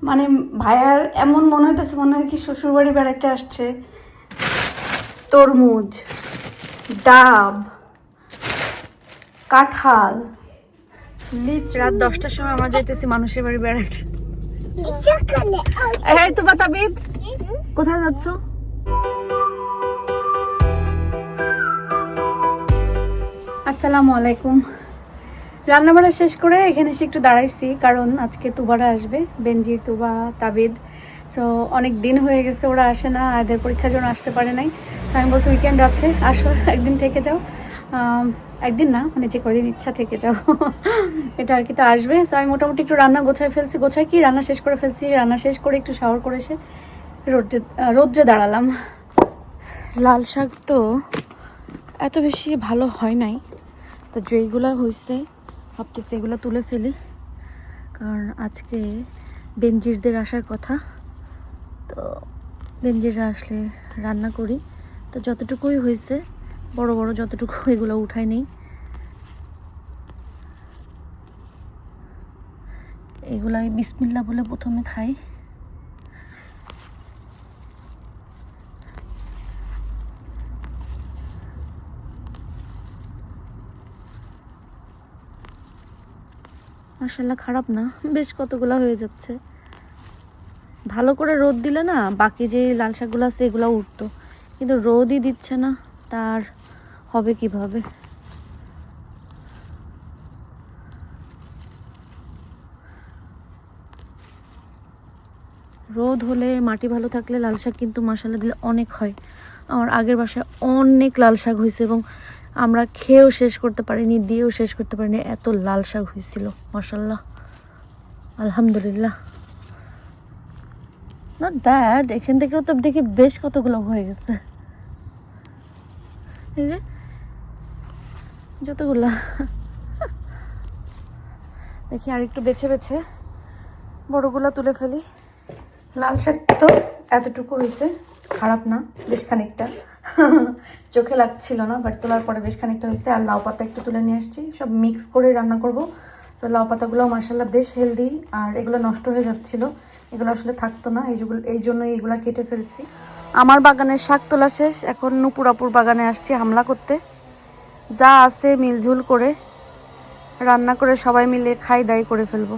মানে ভাইয়ার এমন মনে হইতেছে, মনে হয় কি শ্বশুরবাড়ি বেড়াইতে আসছে। তরমুজ, ডাব, কাঁঠাল, লিচু। রাত 10টার সময় আমরা যাইতেছি মানুষের বাড়ি বেড়াইতে। এই তো বাতাবিদ, কোথায় যাচ্ছ? আসসালামু আলাইকুম। রান্নাবাড়া শেষ করে এখানে এসে একটু দাঁড়াইছি, কারণ আজকে তুবারা আসবে, বেনজির, তুবা, তাবিদ। সো অনেক দিন হয়ে গেছে ওরা আসে না, এদের পরীক্ষার জন্য আসতে পারে নাই। সো আমি বলছি উইকেন্ড আছে, আসো একদিন থেকে যাও। একদিন না, মানে যে কদিন ইচ্ছা থেকে যাও এটা আর কি। তো আসবে। সো আমি মোটামুটি একটু রান্না গোছায় ফেলছি, গোছায় কি রান্না শেষ করে ফেলছি। রান্না শেষ করে একটু শাওয়ার করে এসে রোদ্রে দাঁড়ালাম। লাল শাক তো এত বেশি ভালো হয় নাই, তো যেইগুলো হয়েছে ভাবতেছি এগুলো তুলে ফেলি, কারণ আজকে বেনজিরদের আসার কথা। তো বেনজিররা আসলে রান্না করি, তো যতটুকুই হয়েছে বড় বড় যতটুকু এগুলো উঠাই নেই। এগুলাই বিসমিল্লাহ বলে প্রথমে খাই। মাশাআল্লাহ খারাপ না, বেশ কতগুলা হয়ে যাচ্ছে। ভালো করে রোদ দিলে না বাকি যে লাল শাকগুলো আছে এগুলো উঠতো, কিন্তু রোদই দিচ্ছে না, তার হবে কিভাবে? রোদ হলে মাটি ভালো থাকলে লাল শাক কিন্তু মাশাআল্লাহ দিলে অনেক হয়। আমার আগের বাসায় অনেক লাল শাক হয়েছে এবং আমরা খেয়েও শেষ করতে পারিনি, দিয়েও শেষ করতে পারিনি, এত লাল শাক হয়েছিল মাশাআল্লাহ, আলহামদুলিল্লাহ। Not bad. এখান থেকেও তো দেখি বেশ কতগুলো হয়ে গেছে, এই যে যতগুলা। দেখি আর একটু বেছে বেছে বড়গুলা তুলে ফেলি। লাল শাক তো এতটুকু হয়েছে, খারাপ না, বেশ খানিকটা চোখে লাগছিল না, বাট তোলার পরে বেশ খানিকটা হয়েছে। আর লাউ পাতা একটু তুলে নিয়ে আসছি, সব মিক্স করে রান্না করব। তো লাউ পাতাগুলো মাশাআল্লাহ বেশ হেলদি, আর এগুলো নষ্ট হয়ে যাচ্ছিল, এগুলো আসলে থাকতো না, এই জন্যই এগুলো কেটে ফেলছি। আমার বাগানের শাক তোলা শেষ, এখন নুপুরাপুর বাগানে আসছি হামলা করতে। যা আছে মিলঝুল করে রান্না করে সবাই মিলে খাই দাই করে ফেলবো।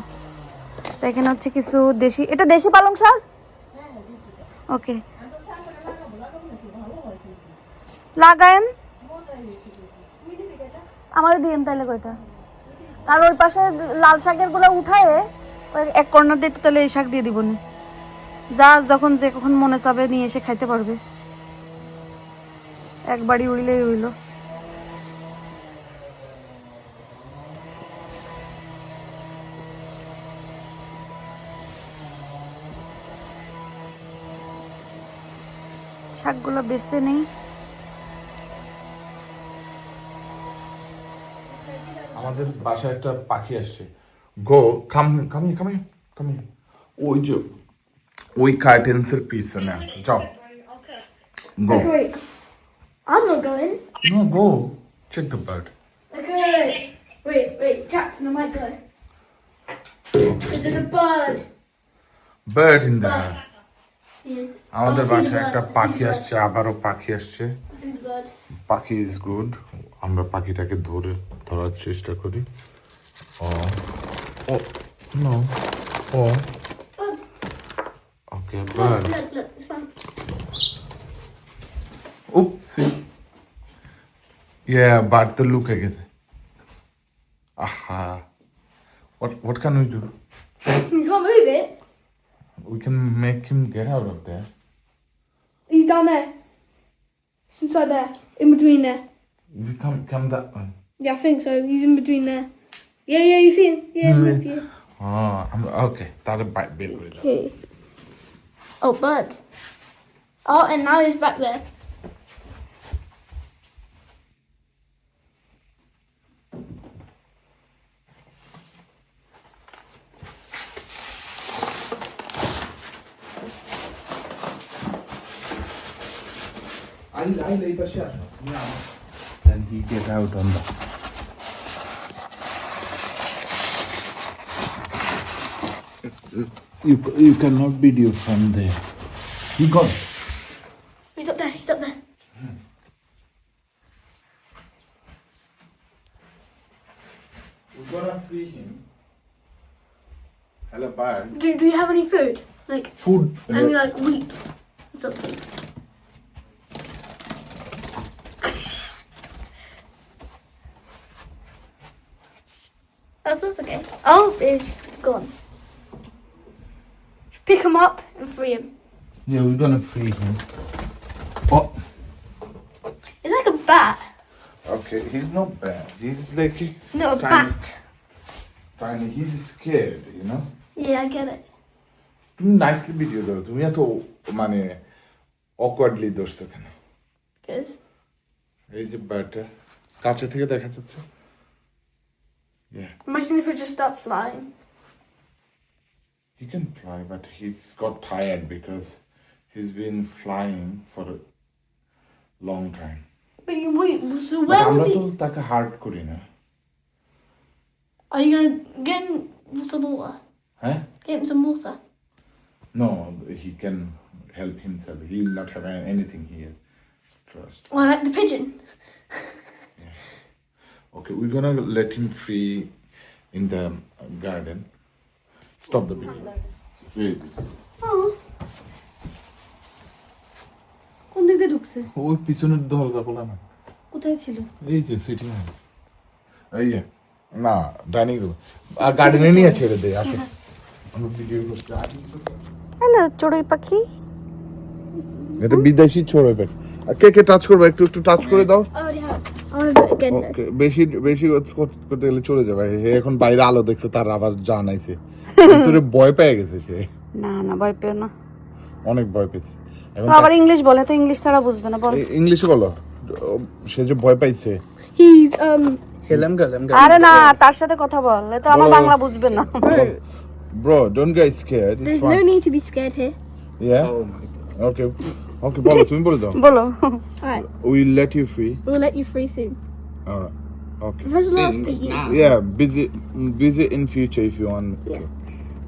তো এখানে হচ্ছে কিছু দেশি, এটা দেশি পালং শাক। ওকে, লাগায়েন, আমার দিয়েন তাহলে কয়টা। আর ওই পাশে লাল শাকের গুলো উঠায় ওই এক কর্নার দিয়ে তাহলে এই শাক দিয়ে দিবনি, যা যখন যে কখন মনে চাবে নিয়ে এসে খাইতে পারবে, একবারই উইলেই উইল। শাকগুলো বেছে নেই। আমাদের বাসায় একটা পাখি আসছে। গো কাম কাম কাম কাম, ওই যে ওই কার্টেন্সের পিছনে আছে, যাও গো। Okay, wait. I'm not going. No go, check the bird. Okay. Wait. Jackson, I might go. There's a bird. Bird in the, Yeah. আমাদের I'll see the বাসায় bird. একটা I'll see পাখি the bird. আসছে, আবারও পাখি আসছে। I'll see the bird. পাখি is good. আমরা পাখিটাকে ধরার চেষ্টা করি। Oh oh no oh Bird. Okay Look, bird. it's fine. Oopsie. Yeah, bird তো লুকে গেছে। আহা, what can we do? You can't move it. We can make him get out of there. He's down there. It's inside there. In between there. You come that way. Yeah, I think so. He's in between there. Yeah, you see him? Yeah, he's next to you. Oh, okay. That'll bite bit with that. Okay. Oh, bird. Oh, and now he's back there. এই পাশে আসো। Then he get out on the You cannot video from there. He got. He's up there. He's up there. We're gonna free him. Hello, bird. Do you have any food? Like Food. any like wheat or something? Oh, that's okay. Oh, it's gone. Pick him up and free him. Yeah, we're gonna free him. Oh. It's like a bat. Okay, he's not bad. He's like Not a tiny. bat. Tiny. He's scared, you know. Yeah, I get it. তুমি nicely video দাও, তুমি এত মানে অকওয়ার্ডলি ধরছো কেন? Good. এই যে বার্ডটা কাছে থেকে দেখা যাচ্ছে। Yeah, Imagine if it just stopped flying. he can fly, but he's got tired because he's been flying for a long time. But you wait. So But where was আমরা he? তো তাকে hard করি না, Are you gonna get him some water? হ্যাঁ? Get him some water. No, he can help himself. He will not have anything here. Trust. Well, like the pigeon. Okay, we're gonna let him free in the garden. Stop the video. Wait. Oh. কোন দিক দিয়ে ঢুকছে? ওই পিছনের দরজা খোলা না, কোথায় ছিল? এই যে সিটিং এই যে না ডাইনিং রুম আর গার্ডেনে নিয়ে ছেড়ে দে। আসো আমরা ভিডিও করতে। হ্যালো চড়ুই পাখি। এটা বিদেশি চড়ুই পাখি। আর কে কে টাচ করবে, একটু একটু টাচ করে দাও। I already have. I want to do it again. though. ওকে, বেশি বেশি করতে গেলে চলে যাবে। হে এখন বাইরে আলো দেখছে, তার আবার জান আইছে, ভিতরে ভয় পেয়ে গেছে সে, না না ভয় পেও না। অনেক ভয় পেয়েছে। এখন আবার ইংলিশ বলে তো, ইংলিশ ছাড়া বুঝবে না, বল। ইংলিশে বলো, সে যে ভয় পাইছে। He's আরে না, তার সাথে কথা বল, তো আমার বলো। বাংলা বুঝবে না। Bro, don't get scared. It's There's fine. no need to be scared here. Yeah? Okay. Okay, বলো, তুমি বলে দাও। বলো। Alright, We'll let you free. we'll let you free soon. Alright. Okay. There's a lot of Yeah, busy in future if you want. Yeah.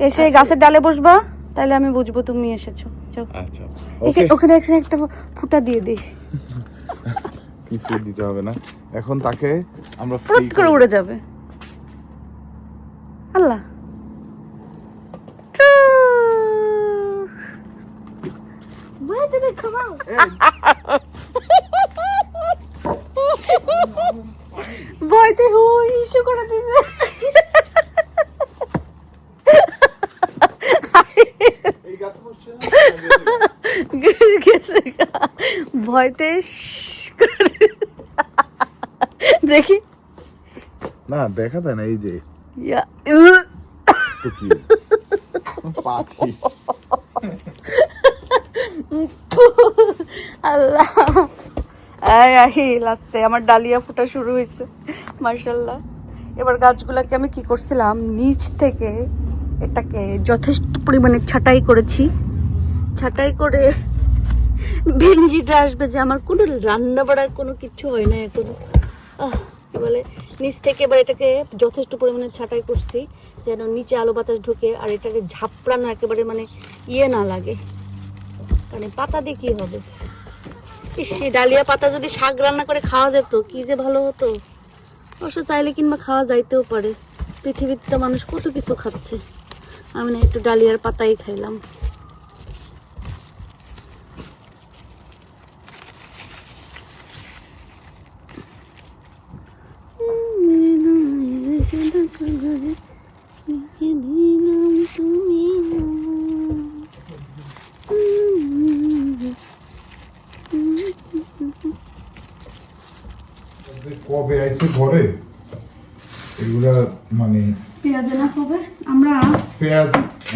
এসে গাছের ডালে বসবা, তাহলে আমি বুঝবো তুমি এসেছো। যাও। আচ্ছা। Okay. ওখানে একটা ফুটা দিয়ে দে, কিছু দিতে হবে না। এখন তাকে আমরা ফুট free করে উড়ে যাবে। আল্লাহ। Where did it come out? ভয়তে হুই ইস্যু করে দিছে। গেছে গা। ভয়তে দেখি না দেখা যায় না, এই যে ইয়া, তো কি পাখি। আল্লাহ, আহি লাস্টে আমার ডালিয়া ফোটা শুরু হয়েছে, মাশাআল্লাহ। এবার গাছগুলাকে আমি কি করছিলাম, নিচ থেকে এটাকে যথেষ্ট পরিমাণে ছাঁটাই করেছি। ছাঁটাই করে ভেঞ্জিটা আসবে, যে আমার কোনো রান্না বাড়ার কোনো কিছু হয় না এখন। কি বলে, নিচ থেকে এবার এটাকে যথেষ্ট পরিমাণে ছাঁটাই করছি, যেন নিচে আলো বাতাস ঢুকে আর এটাকে ঝাপড়ানো একেবারে মানে ইয়ে না লাগে। মানে পাতা দিয়ে কি হবে, সে ডালিয়া পাতা যদি শাক রান্না করে খাওয়া যেত কি যে ভালো হতো। অবশ্য চাইলে কিংবা খাওয়া যাইতেও পারে, পৃথিবীতে তো মানুষ কত কিছু খাচ্ছে, আমি না একটু ডালিয়ার পাতাই খাইলাম। কবে আইছে ঘরে এগুলা, মানে পেঁয়াজ এনাফ হবে, আমরা পেঁয়াজ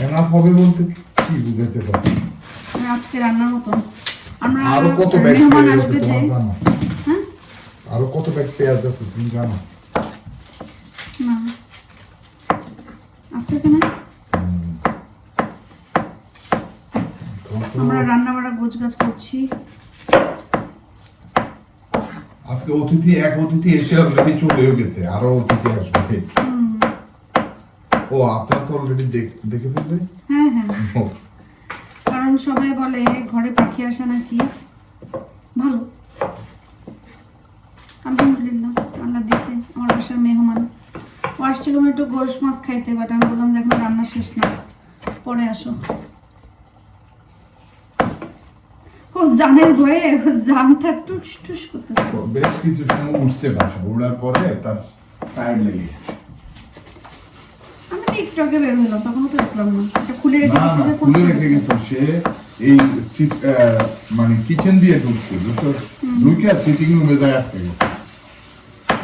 এনাফ হবে বলতে কি বুঝাতে পারি? আজকে রান্নার মতো আমরা আরো কত ব্যাগ মেহমান পেঁয়াজ আসবে আছে যে, তোমার জানো? হ্যাঁ আরো কত ব্যাগ পেঁয়াজ আছে তুমি জানো? না আছে কিনা, আমরা রান্না বাড়া গোছগাছ করছি। আজকে অতিথি এক অতিথি এসে অলরেডি চলেও গেছে, আরো অতিথি আসবে। ও আপনার তো অলরেডি দেখে ফেলবে। হ্যাঁ হ্যাঁ, ও, কারণ সবাই বলে ঘরে পাখি আসে নাকি। ভালো, আলহামদুলিল্লাহ, আল্লাহ দিছে। আমার বাসার মেহমান ও আসছিল একটু গোশ মাছ খাইতে, বাট আমি বললাম যে এখন রান্না শেষ না, পরে আসো। ও জানের ভয়ে ও জানটা টুস টুস করতেছে। বেশ কিছু সময় উঠছে বাসা, উড়ার পরে তার টায়ার্ড লেগে গেছে। আমি তো একটু আগে বের হলাম, তখন তো দেখলাম না, এটা খুলে রেখে না দিয়েছি না, যে খুলে রেখে গেছে সে। এই মানে কিচেন দিয়ে ঢুকছে, বুঝছো, ঢুকে আর সিটিং রুমে যায় আটকে গেছে।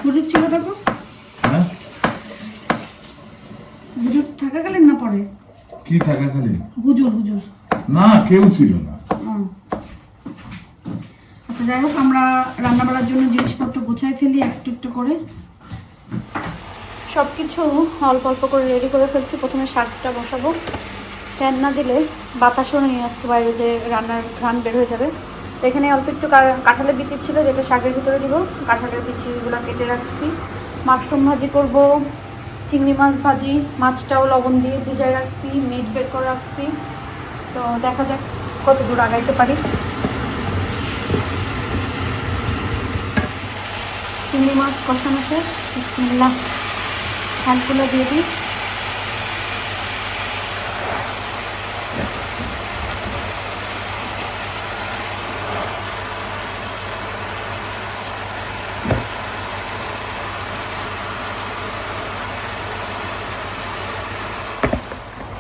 হুজুর ছিল তখন, হ্যাঁ, হুজুর থাকাকালীন না পরে? কি থাকাকালীন? হুজুর হুজুর না, কেউ ছিল না। ও। আচ্ছা যাই হোক, আমরা রান্না বাড়ার জন্য জিনিসপত্র গোছাই ফেলি একটু একটু করে। সব কিছু অল্প অল্প করে রেডি করে ফেলছি। প্রথমে শাকটা বসাবো, ফ্যান না দিলে বাতাসও নেই আজকে বাইরে, যে রান্নার ঘ্রাণ বের হয়ে যাবে। তো এখানে অল্প একটু কাঁঠালের বিচি ছিল, যেটা শাকের ভিতরে দিব। কাঁঠালের বিচিগুলো কেটে রাখছি। মাশরুম ভাজি করব, চিংড়ি মাছ ভাজি, মাছটাও লবণ দিয়ে ভিজায় রাখছি, মিট বের করে রাখছি। তো দেখা যাক কত দূর আগাইতে পারি। চিংড়ি মাছ কষানো শেষ, বিসমিল্লাহ, শাকগুলো দিয়ে দিই।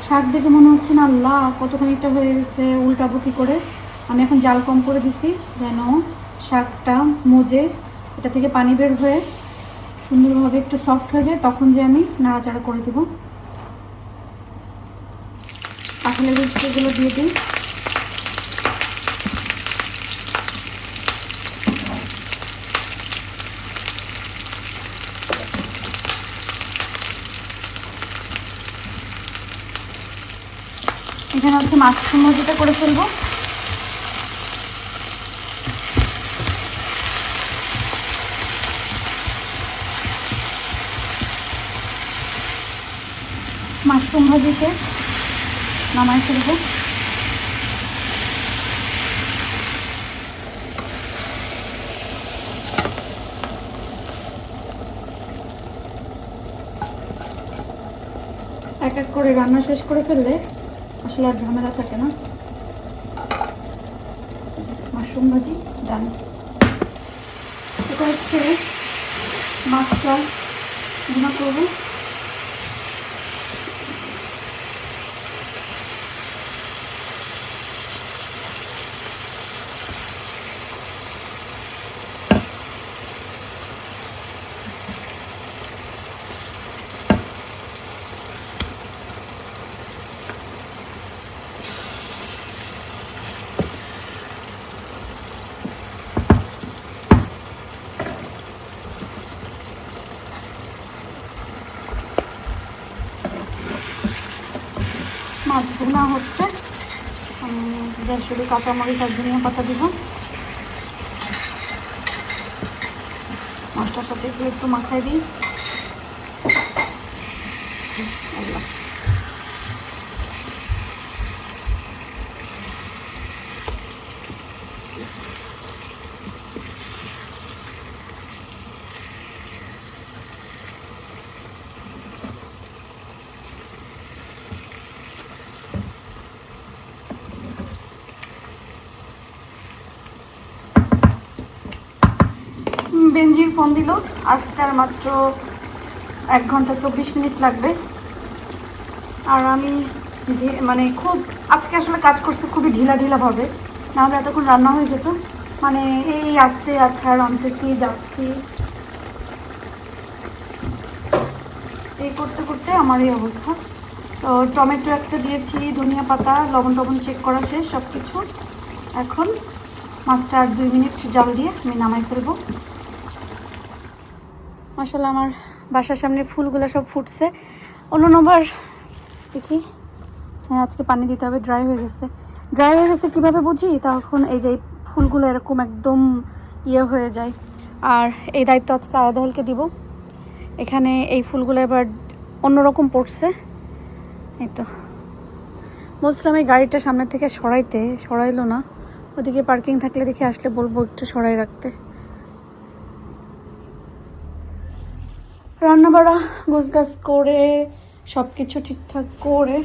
শাক দেখে মনে হচ্ছে না আল্লাহ কতখানিকটা হয়ে গেছে, উল্টাবো কি করে। আমি এখন জাল কম করে দিছি যেন শাকটা মজে এটা থেকে পানি বের হয়ে সুন্দরভাবে একটু সফট হয়ে যায়, তখন যে আমি নাড়াচাড়া করে দেবো। কাঁঠালের বিচিগুলো দিয়ে দিই। এখানে হচ্ছে মাশরুম ভাজিটা করে ফেলবো। মাশরুম ভাজি শেষ, নামাই ফেলবো। এক এক করে রান্না শেষ করে ফেললে আসলে আর ঝামেলা থাকে না। মাশরুম ভাজি ডান। এটা হচ্ছে মাছটা ভুনা করবো। মাছ ভুনা হচ্ছে, আমি যা শুধু কাঁচামরিচ আর ধনিয়া পাতা দিব। মাছটার সাথে একটু মাখাই দিই। বেনজির ফোন দিল, আসতে আর মাত্র 1 ঘন্টা 24 মিনিট লাগবে। আর আমি যে মানে খুব আজকে আসলে কাজ করছি খুবই ঢিলা ঢিলা ভাবে, নাহলে এতক্ষণ রান্না হয়ে যেত। মানে এই আসতে আচ্ছা রাঁধতেছি যাচ্ছি, এই করতে করতে আমার এই অবস্থা। তো টমেটো একটা দিয়েছি, ধনিয়া পাতা, লবণ টবণ চেক করা শেষ সব কিছু। এখন মাছটা আর 2 মিনিট জাল দিয়ে আমি নামাই ফেলবো। মাশাআল্লাহ, আমার বাসার সামনে ফুলগুলো সব ফুটছে। অন্যবার দেখি, হ্যাঁ আজকে পানি দিতে হবে, ড্রাই হয়ে গেছে। ড্রাই হয়ে গেছে কীভাবে বুঝি, তখন এই যে ফুলগুলো এরকম একদম ইয়ে হয়ে যায়। আর এই দায়িত্ব আজকে আয়াদালকে দিব। এখানে এই ফুলগুলো এবার অন্যরকম পড়ছে, এই তো বলছিলাম এই গাড়িটা সামনে থেকে সরাইলো না। ওদিকে পার্কিং থাকলে দেখে আসলে বলবো একটু সরাই রাখতে। রান্না বাড়া গোছগাছ করে সব কিছু ঠিকঠাক করে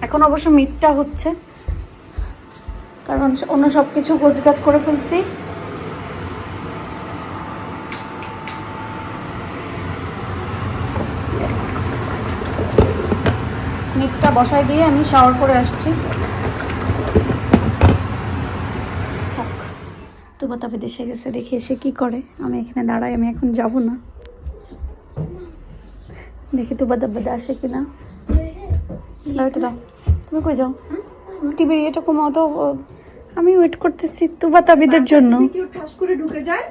এখন অবশ্য মিটটা হচ্ছে, কারণ অন্য সব কিছু গোছগাছ করে ফেলছি। মিটটা বসাই দিয়ে আমি শাওয়ার করে আসছি। তুবা তবে দেশে গেছে, দেখে এসে কি করে। আমি এখানে দাঁড়াই, আমি এখন যাব না, দেখি তুবা দাব্বাদা আসে কিনা। দাও এটা দাও। তুমি কই যাও? টিভির ইয়েটা কমাও তো, আমি ওয়েট করতেছি তুবা তাবিদের জন্য। কেউ ঠাস করে ঢুকে যায়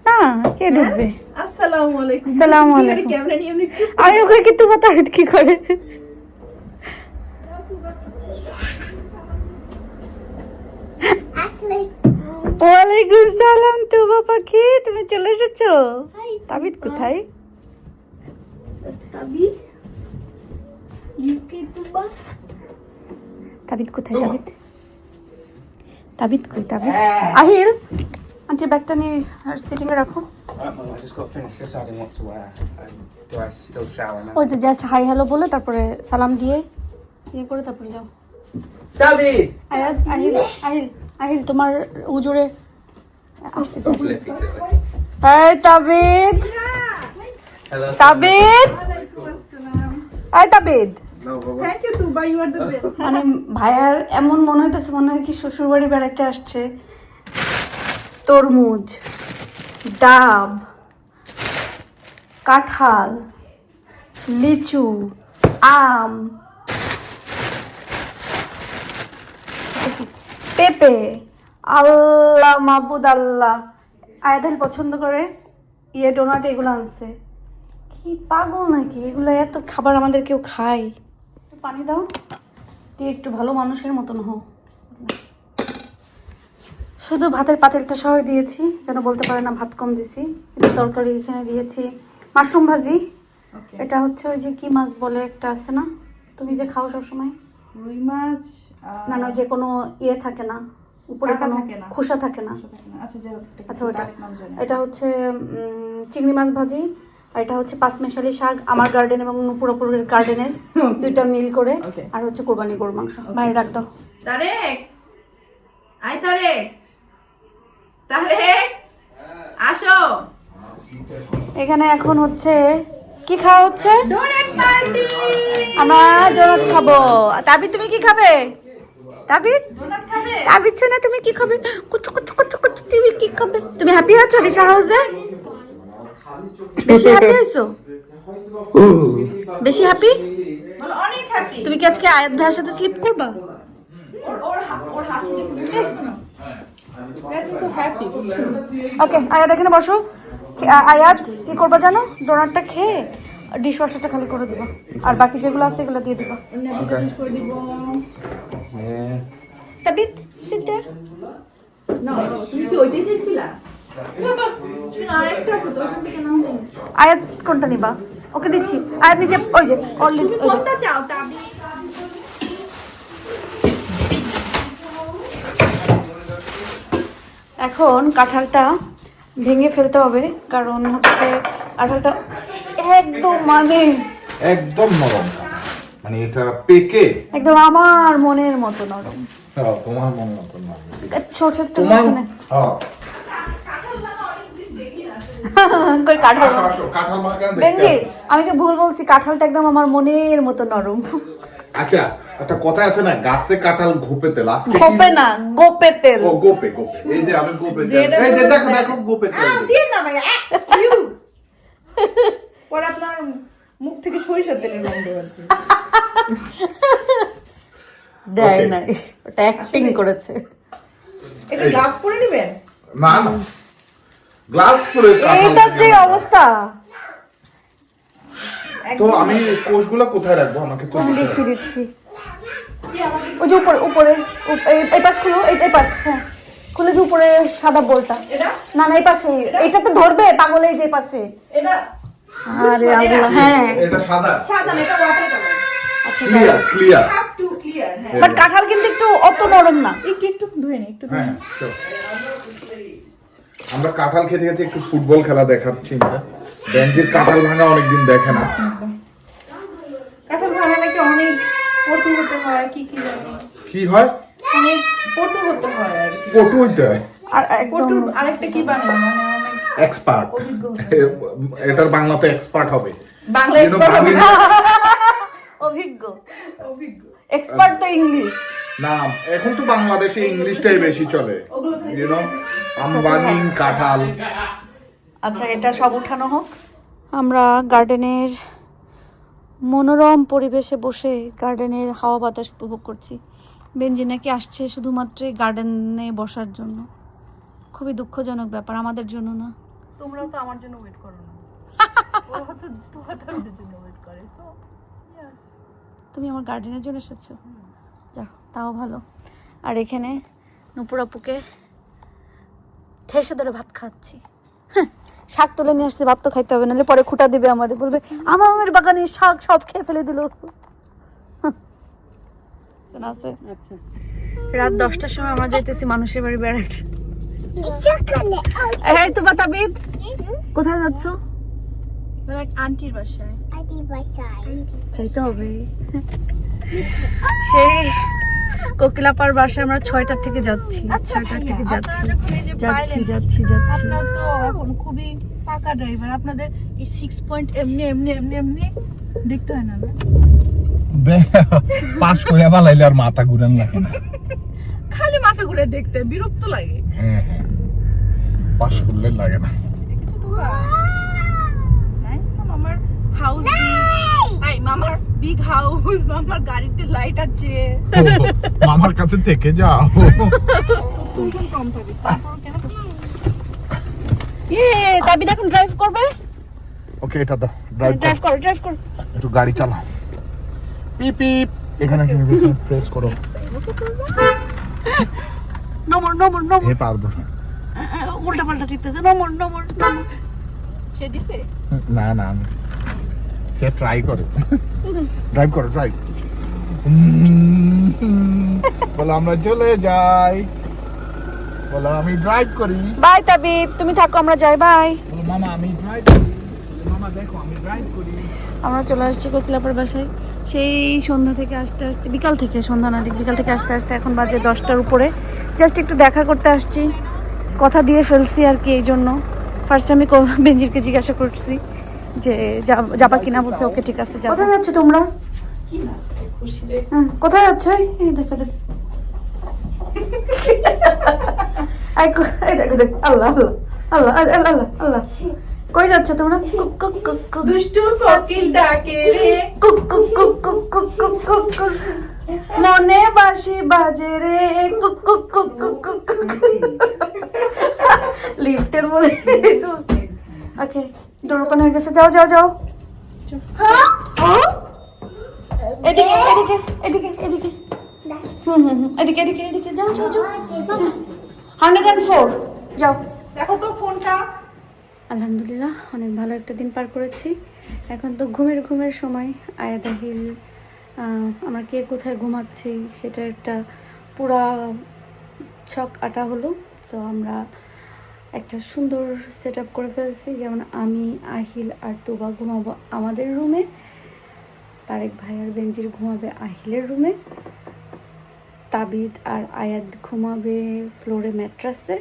না, কে ঢুকবে? আসসালামু আলাইকুম। আসসালামু আলাইকুম। ক্যামেরা নিয়ে এমনি চুপ। আমি ওকে কি তুবা তাবিদ কি করে? ওয়ালাইকুম সালাম তুবা পাখি, তুমি চলে এসেছো? তাবিদ কোথায়? তাবিদ ইউকে তুবা। তাবিদ কোথায়? তাবিদ কই? তাবিদ আহিল, আন্টি ব্যাগটা নিয়ে সিটিং এ রাখো। I just got finished deciding what to wear. Do I still shower now? ওই তো জাস্ট হাই হ্যালো বলে তারপরে সালাম দিয়ে ইয়ে করে তারপরে যাও। David! আয়াত, আহিল আহিল আহিল তোমার উজুরে আসতেছে। এই তাবিদ, Hello. তাবিদ, ওয়ালাইকুম আসসালাম। এই Tabid. No, but thank you Tuba, you are the best. মানে ভাইয়ার এমন মনে হইতেছে, মনে হয় কি শ্বশুর বাড়ি বেড়াইতে আসছে। তরমুজ, ডাব, কাঁঠাল, লিচু, আম, পেঁপে, আল্লাহ মাহবুদ আল্লাহ। আয়াদাল পছন্দ করে ডোনাট এগুলো আনছে। কি পাগল নাকি, এগুলো এত খাবার আমাদের কেউ খায়? একটু পানি দাও, তুই একটু ভালো মানুষের মতন হও। শুধু ভাতের পাতিলটা সহ দিয়েছি, যেন বলতে পারে না ভাত কম দিছি। কিন্তু তরকারি এখানে দিয়েছি মাশরুম ভাজি। এটা হচ্ছে ওই যে কি মাছ বলে একটা আছে না, তুমি যে খাও সবসময়? রুই মাছ। না না, যে কোনো ইয়ে থাকে না, উপরে কাঁটা কোনো থাকে না। খোসা থাকে না। আচ্ছা যাই হোক, আচ্ছা ওটা, আরেক নাম জানি। এটা হচ্ছে চিংড়ি মাছ ভাজি। আর এটা হচ্ছে পাঁচমেশালি শাক, আমার গার্ডেন এবং নুপুরাপুরের গার্ডেনের দুইটা মিল করে। Okay. আর হচ্ছে কোরবানি গরুর মাংস। বাইরে রাখ দাও। তারেক, আয় তারেক, তারেক আসো। এখানে এখন হচ্ছে কি খাওয়া হচ্ছে? Donate party. আমার ডোনাট খাবো। তাবিদ তুমি কি খাবে? তাবিদ, ডোনাট খাবে? তাবিদ শোনা তুমি কি খাবে? কুচু কুচু কুচু কুচু, তুমি কি খাবে? তুমি হ্যাপি আছো রিসা হাউসে? বেশি হ্যাপি হইছো? বেশি হ্যাপি? বলো অনেক হ্যাপি। তুমি কি আজকে আয়াত ভাইয়ের সাথে স্লিপ করবা? ওর হাসি দেখে দ্যাটস সো হ্যাপি। ওকে আয়াত এখানে বসো। আয়াত কি করবা জানো? ডোনাটটা খেয়ে ডিশ ওয়াশারটা খালি করে দিবা, আর বাকি যেগুলো আছে এগুলো দিয়ে দিবা। নেপটা শেষ করে দিব। yeah. তাবিদ সিট দেয়ার। না তুমি কি ওইটাই চেয়েছিলা? বাবা শুনো, আরেকটা আছে তো, ওখান থেকে নাও। আয়াত কোনটা নিবা? ওকে দিচ্ছি। আয়াত নিচে ওই যে অলরেডি তুমি কোনটা চাও? তাবি এখন কাঁঠালটা ভেঙে ফেলতে হবে, কারণ হচ্ছে কাঁঠালটা একদম একদম নরম, মানে এটা পেকে একদম আমার মনের মতো নরম। তোমার মন মতো না, ছোট ছোট তোমার ওখানে। হ্যাঁ। কই কাঁঠাল? আসো, আসো, কাঁঠাল মাখা দেখতে বেঞ্জি, আসো। আমি কি ভুল বলছি? কাঁঠালটা একদম আমার মনের মতো নরম। আচ্ছা, একটা কথা আছে না, গাছে কাঁঠাল ঘোপে তেল। আজকে কি- গোপে না, গোপে তেল। ও গোপে গোপে, এই যে আমি গোপে তেল, এই যে দেখো দেখো গোপে তেল। দিয়ে না ভাই। ইউ পরে আপনার মুখ থেকে সরিষার তেলের গন্ধ আসবে। দেয় Okay. নাই, ওটা অ্যাক্টিং করেছে। এটা গ্লাভস পরে নেবেন? না না, গ্লাভস পরে কাঁঠাল এইটার যে ভেঙে দাও। অবস্থা। তো আমি কোষগুলো কোথায় রাখবো? আমাকে তো দিতে দিচ্ছি হবে। দিচ্ছি। ওই যে উপরে উপরে এই পাশ খুলো, এই পাশ, হ্যাঁ খুলে যে উপরে সাদা বোলটা। এটা না না এই পাশে, এটা তো ধরবে পাগল, এই যে পাশে। এটা আরে আল্লাহ, হ্যাঁ এটা সাদা। সাদা না, এটা ওয়াটার কালার। আচ্ছা আচ্ছা clear clear have to clear, হ্যাঁ। বাট কাঁঠাল কিন্তু একটু অত নরম না। একটু ধুয়ে নে, একটু ধুয়ে হ্যাঁ নে। sure. আমরা কাঁঠাল খেতে খেতে একটু ফুটবল খেলা দেখার চিন্তা। বেঞ্জির কাঁঠাল ভাঙা অনেকদিন দেখে না। কাঁঠাল ভাঙা নাকি অনেক পটু হতে হয়, কি কি জানি কি হয়? অনেক পটু হতে হয় আর কি। পটু হইতে হয়। আর একদম পটুর আরেকটা কি বাংলা, মানে অনেক এক্সপার্ট। অভিজ্ঞ হতে এটার বাংলাতে এক্সপার্ট হবে। বাংলা You know, এক্সপার্ট হবে। অভিজ্ঞ। অভিজ্ঞ। এক্সপার্ট তো ইংলিশ। না, এখন তো বাংলাদেশে ইংলিশটাই বেশি চলে। You know, আমবাগিং কাঁঠাল। আচ্ছা এটা সব উঠানো হোক। আমরা গার্ডেনের মনোরম পরিবেশে বসে গার্ডেনের হাওয়া বাতাস উপভোগ করছি। বেঞ্জি নাকি আসছে শুধুমাত্র গার্ডেনে বসার জন্য। খুবই দুঃখজনক ব্যাপার, আমাদের জন্য না। তোমরাও তো আমার জন্য ওয়েট করো না। ওরা তো তোমাদের জন্য ওয়েট করে। সো ইয়েস, তুমি আমার গার্ডেনের জন্য এসেছো, যাও তাও ভালো। আর এখানে নুপুর আপুকে ঠেসে ধরে ভাত খাচ্ছি। শাক তুলে নিয়ে আসছে, ভাত তো খাইতে হবে, নাহলে পরে খুঁটা দিবে আমারে, বলবে আমার বাগানের শাক সব খেয়ে ফেলে দিল। আছে রাত 10টার সময় আমরা যাইতেছি মানুষের বাড়ি বেড়াইতে। এই তো বাতাবিদ, কোথায় যাচ্ছ? এক আন্টির বাসায়। চাইতে হবে। সেই কোকিলাপার বাসায় আমরা 6টা থেকে যাচ্ছি, 6টা থেকে যাচ্ছি যাচ্ছি যাচ্ছি যাচ্ছি। আপনার তো এখন খুবই পাকা ড্রাইভার, আপনাদের এই 6 পয়েন্ট এমনি এমনি এমনি এমনি দেখতে হয় না? পাস করে বালাইলে আর মাথা ঘুরান লাগে না। খালি মাথা ঘুরে দেখতে বিরক্ত লাগে। হ্যাঁ হ্যাঁ, পাস করলে লাগে না। নাইস না মামার হাউস, আই মামার বিগ হাউস, মামার গাড়িতে লাইট আছে। মামার কাছে থেকে যাও। টেনশন কম থাকে, তারপর কেন কষ্ট? তাবিদ এখন ড্রাইভ করবে। ওকে, এটা দাও, ড্রাইভ ড্রাইভ করো। একটু গাড়ি চালাও। পিপ পিপ, এখানে প্রেস করো। নমর এ পারবো না। উল্টা পাল্টা টিপতেছে। নমর সে দিছে না না, সে ট্রাই করে। ড্রাইভ করো, ড্রাইভ। বলো আমরা চলে যাই, বলো আমি ড্রাইভ করি। বাই তাবিদ, তুমি থাকো, আমরা যাই। বাই। বলো মামা আমি ড্রাইভ করি, মামা দেখো আমি ড্রাইভ করি। আমরা চলে আসছি কোকিলাপার বাসায়। সেই সন্ধ্যা থেকে আসতে আসতে, বিকাল থেকে, সন্ধ্যা না ঠিক বিকাল থেকে আসতে আসতে এখন বাজে 10টার উপরে। জাস্ট একটু দেখা করতে আসছি, কথা দিয়ে ফেলছি আর কি। এই জন্য ফার্স্ট আমি বেঞ্জিরকে জিজ্ঞাসা করছি যে যাবা কিনা, বলছে ওকে ঠিক আছে যাবো। কোথায় যাচ্ছ তোমরা? কি না খুশি রে। কোথায় যাচ্ছ? এই দেখো দেখ, এই দেখো দেখ, আল্লাহ আল্লাহ আল্লাহ আল্লাহ আল্লাহ আল্লাহ। কই যাচ্ছ তোমরা? কুক কুক কুক কুক দুষ্টু কোকিল ডাকে রে, cook cook cook cook cook cook cook cook, মনে বাঁশি বাজে রে, cook cook cook cook cook cook. লিফটের মধ্যে। ওকে, ডোর ওপেন হয়ে গেছে, যাও যাও যাও। এদিকে এদিকে এদিকে এদিকে, এদিকে এদিকে এদিকে, যাও যাও যাও। 104, যাও। দেখো তো ফোনটা। আলহামদুলিল্লাহ অনেক ভালো একটা দিন পার করেছি। এখন তো ঘুমের সময়। আয়াদাহিল আমরা কে কোথায় ঘুমাচ্ছি সেটা একটা পুরা ছক আটা হলো। তো আমরা একটা সুন্দর সেট আপ করে ফেলছি, যেমন আমি, আহিল আর তুবা ঘুমাবো আমাদের রুমে, তারেক ভাই আর বেঞ্জির ঘুমাবে আহিলের রুমে, তাবিদ আর আয়াত ঘুমাবে ফ্লোরে ম্যাট্রাসে,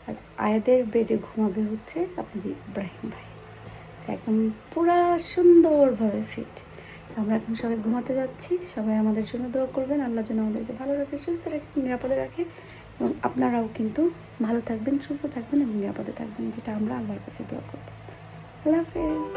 আর আয়াদের বেডে ঘুমাবে হচ্ছে আপনাদের ইব্রাহিম ভাই। একদম পুরা সুন্দরভাবে ফিট। আমরা এখন সবাই ঘুমাতে যাচ্ছি। সবাই আমাদের জন্য দোয়া করবেন, আল্লাহ যেন আমাদেরকে ভালো রাখে, সুস্থ রাখে, নিরাপদে রাখে, এবং আপনারাও কিন্তু ভালো থাকবেন, সুস্থ থাকবেন এবং নিরাপদে থাকবেন, যেটা আমরা আল্লাহর কাছে দোয়া করব। আল্লাহ হাফেজ।